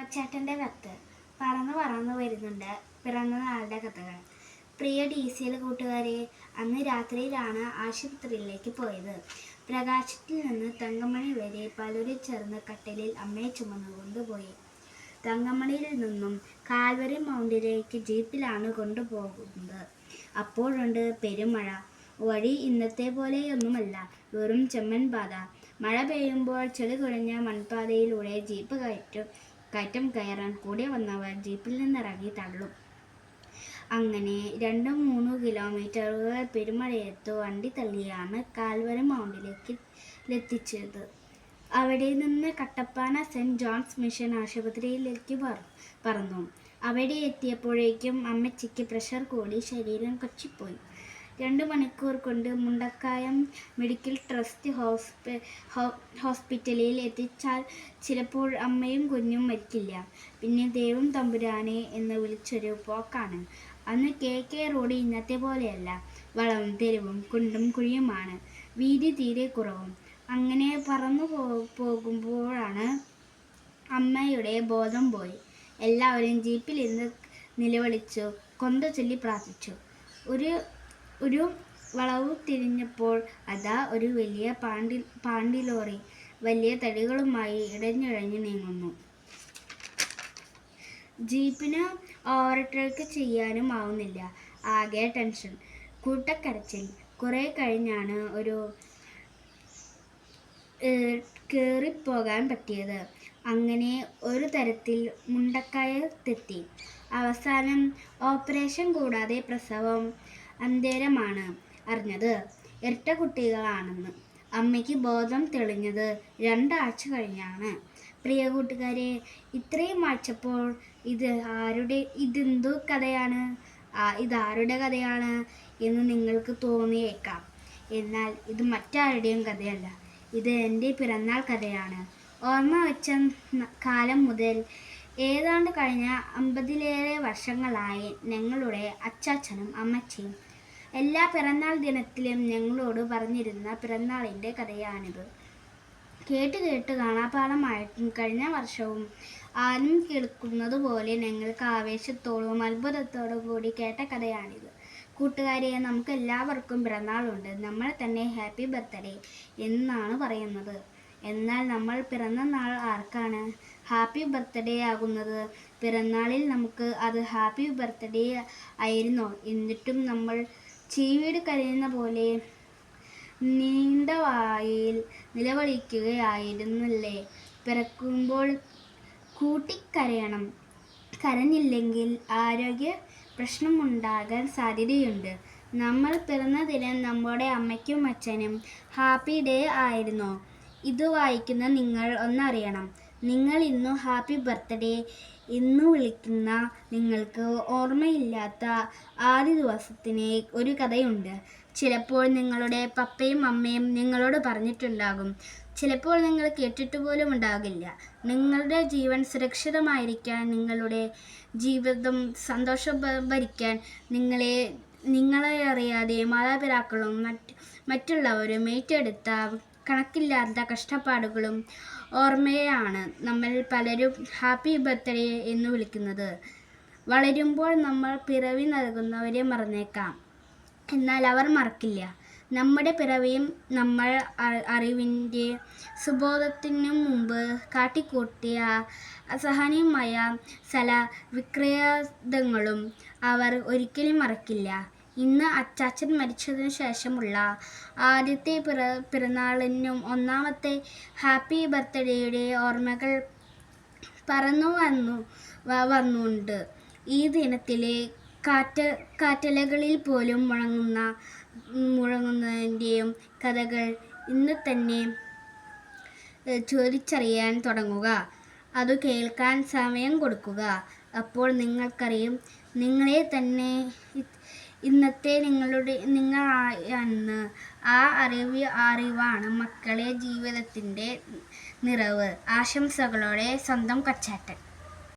കച്ചാട്ടൻ്റെ കത്ത്. പറന്ന് പറന്ന് വരുന്നുണ്ട് പിറന്നനാളുടെ കഥകൾ. പ്രിയ DCL കൂട്ടുകാരെ, അന്ന് രാത്രിയിലാണ് ആശുപത്രിയിലേക്ക് പോയത്. പ്രകാശത്തിൽ നിന്ന് തങ്കമണി വരെ പലരും ചേർന്ന് കട്ടിലിൽ അമ്മയെ ചുമന്നുകൊണ്ടുപോയി. തങ്കമണിയിൽ നിന്നും കാൽവരി മൗണ്ടിലേക്ക് ജീപ്പിലാണ് കൊണ്ടുപോകുന്നത്. അപ്പോഴുണ്ട് പെരുമഴ. വഴി ഇന്നത്തെ പോലെയൊന്നുമല്ല, വെറും ചെമ്മൻ പാത. മഴ പെയ്യുമ്പോൾ ചെളി കുഴഞ്ഞ മൺപാതയിലൂടെ ജീപ്പ് കയറ്റം കയറാൻ കൂടെ വന്നവർ ജീപ്പിൽ നിന്നിറങ്ങി തള്ളും. അങ്ങനെ 2-3 കിലോമീറ്ററുകൾ പെരുമഴയത്ത് വണ്ടി തള്ളിയാണ് കാൽവരി മൗണ്ടിലേക്ക് എത്തിച്ചത്. അവിടെ നിന്ന് കട്ടപ്പാന സെന്റ് ജോൺസ് മിഷൻ ആശുപത്രിയിലേക്ക് പറന്നു. അവിടെ എത്തിയപ്പോഴേക്കും അമ്മച്ചിക്ക് പ്രഷർ കൂടി ശരീരം കൊച്ചിപ്പോയി. 2 മണിക്കൂർ കൊണ്ട് മുണ്ടക്കായം മെഡിക്കൽ ട്രസ്റ്റ് ഹോസ്പിറ്റലിൽ എത്തിച്ചാൽ ചിലപ്പോൾ അമ്മയും കുഞ്ഞും മരിക്കില്ല. പിന്നെ ദൈവം തമ്പുരാനെ എന്ന് വിളിച്ചൊരു പോക്കാണ്. അന്ന് KK റോഡ് ഇന്നത്തെ പോലെയല്ല. വളവും തെരുവും കുണ്ടും കുഴിയുമാണ്. വീതി തീരെ കുറവും. അങ്ങനെ പറന്നു പോകുമ്പോഴാണ് അമ്മയുടെ ബോധം പോയി. എല്ലാവരും ജീപ്പിലിരുന്ന് നിലവിളിച്ചു, കൊന്ത ചൊല്ലി പ്രാർത്ഥിച്ചു. ഒരു വളവ് തിരിഞ്ഞപ്പോൾ അതാ ഒരു വലിയ പാണ്ടിലോറി വലിയ തടികളുമായി ഇടഞ്ഞിഴഞ്ഞു നീങ്ങുന്നു. ജീപ്പിന് ഓവർടേക്ക് ചെയ്യാനും ആവുന്നില്ല. ആകെ ടെൻഷൻ, കൂട്ടക്കരച്ചിൽ. കുറെ കഴിഞ്ഞാണ് കേറിപ്പോകാൻ പറ്റിയത്. അങ്ങനെ ഒരു തരത്തിൽ മുണ്ടക്കയത്തെത്തി. അവസാനം ഓപ്പറേഷൻ കൂടാതെ പ്രസവം അന്തേരമാണ് അറിഞ്ഞത്. ഇരട്ട കുട്ടികളാണെന്ന്. അമ്മയ്ക്ക് ബോധം തെളിഞ്ഞത് 2 ആഴ്ച കഴിഞ്ഞാണ്. പ്രിയ കൂട്ടുകാരെ, ഇത്രയും വായിച്ചപ്പോൾ ഇതെന്തു കഥയാണ്, ഇതാരുടെ കഥയാണ് എന്ന് നിങ്ങൾക്ക് തോന്നിയേക്കാം. എന്നാൽ ഇത് മറ്റാരുടെയും കഥയല്ല. ഇത് എൻ്റെ പിറന്നാൾ കഥയാണ്. ഓർമ്മ വെച്ച കാലം മുതൽ ഏതാണ്ട് കഴിഞ്ഞ 50-ലേറെ വർഷങ്ങളായി ഞങ്ങളുടെ അച്ചാച്ചനും അമ്മച്ചിയും എല്ലാ പിറന്നാൾ ദിനത്തിലും ഞങ്ങളോട് പറഞ്ഞിരുന്ന പിറന്നാളിൻ്റെ കഥയാണിത്. കേട്ട് കാണാപാഠമായിട്ടും കഴിഞ്ഞ വർഷവും ആരും കേൾക്കുന്നത് പോലെ ഞങ്ങൾക്ക് ആവേശത്തോടും അത്ഭുതത്തോടും കൂടി കേട്ട കഥയാണിത്. കൂട്ടുകാരെ, നമുക്ക് എല്ലാവർക്കും പിറന്നാളുണ്ട്. നമ്മൾ തന്നെ ഹാപ്പി ബർത്ത്ഡേ എന്നാണ് പറയുന്നത്. എന്നാൽ നമ്മൾ പിറന്ന നാൾ ആർക്കാണ് ഹാപ്പി ബർത്ത്ഡേ ആകുന്നത്? പിറന്നാളിൽ നമുക്ക് അത് ഹാപ്പി ബർത്ത്ഡേ ആയിരുന്നോ? എന്നിട്ടും നമ്മൾ ചീവീട് കരയുന്ന പോലെ നീണ്ട വായിൽ നിലവിളിക്കുകയായിരുന്നല്ലേ? പിറക്കുമ്പോൾ കൂട്ടിക്കരയണം. കരഞ്ഞില്ലെങ്കിൽ ആരോഗ്യ പ്രശ്നമുണ്ടാകാൻ സാധ്യതയുണ്ട്. നമ്മൾ പിറന്ന ദിനം നമ്മുടെ അമ്മയ്ക്കും അച്ഛനും ഹാപ്പി ഡേ ആയിരുന്നോ? ഇത് വായിക്കുന്ന നിങ്ങൾ ഒന്നറിയണം. നിങ്ങൾ ഇന്നു ഹാപ്പി ബർത്ത്ഡേ എന്ന് വിളിക്കുന്ന നിങ്ങൾക്ക് ഓർമ്മയില്ലാത്ത ആദ്യ ദിവസത്തിന് ഒരു കഥയുണ്ട്. ചിലപ്പോൾ നിങ്ങളുടെ പപ്പയും അമ്മയും നിങ്ങളോട് പറഞ്ഞിട്ടുണ്ടാകും. ചിലപ്പോൾ നിങ്ങൾ കേട്ടിട്ട് പോലും ഉണ്ടാകില്ല. നിങ്ങളുടെ ജീവൻ സുരക്ഷിതമായിരിക്കാൻ, നിങ്ങളുടെ ജീവിതം സന്തോഷം ഭരിക്കാൻ നിങ്ങളെ അറിയാതെ മാതാപിതാക്കളും മറ്റുള്ളവരും ഏറ്റെടുത്ത കണക്കില്ലാത്ത കഷ്ടപ്പാടുകളും ഓർമ്മയാണ് നമ്മൾ പലരും ഹാപ്പി ബർത്ത്ഡേ എന്ന് വിളിക്കുന്നത്. വളരുമ്പോൾ നമ്മൾ പിറവി നൽകുന്നവരെ മറന്നേക്കാം. എന്നാൽ അവർ മറക്കില്ല. നമ്മുടെ പിറവിയും നമ്മൾ അറിവിൻ്റെ സുബോധത്തിനു മുമ്പ് കാട്ടിക്കൂട്ടിയ അസഹനീയമായ വിക്രയങ്ങളും അവർ ഒരിക്കലും മറക്കില്ല. ഇന്ന് അച്ചാച്ചൻ മരിച്ചതിനു ശേഷമുള്ള ആദ്യത്തെ പിറന്നാളിനും ഒന്നാമത്തെ ഹാപ്പി ബർത്ത്ഡേയുടെ ഓർമ്മകൾ പറന്നു വന്നുണ്ട്. ഈ ദിനത്തിലെ കാറ്റലകളിൽ പോലും മുഴങ്ങുന്നതിൻ്റെയും കഥകൾ ഇന്ന് തന്നെ ചോദിച്ചറിയാൻ തുടങ്ങുക. അതു കേൾക്കാൻ സമയം കൊടുക്കുക. അപ്പോൾ നിങ്ങൾക്കറിയും, നിങ്ങളെ തന്നെ ഇന്നത്തെ നിങ്ങളാണെന്ന്. ആ അറിവാണ് മക്കളെ ജീവിതത്തിൻ്റെ നിറവ്. ആശംസകളോടെ സ്വന്തം കച്ചാട്ടൻ.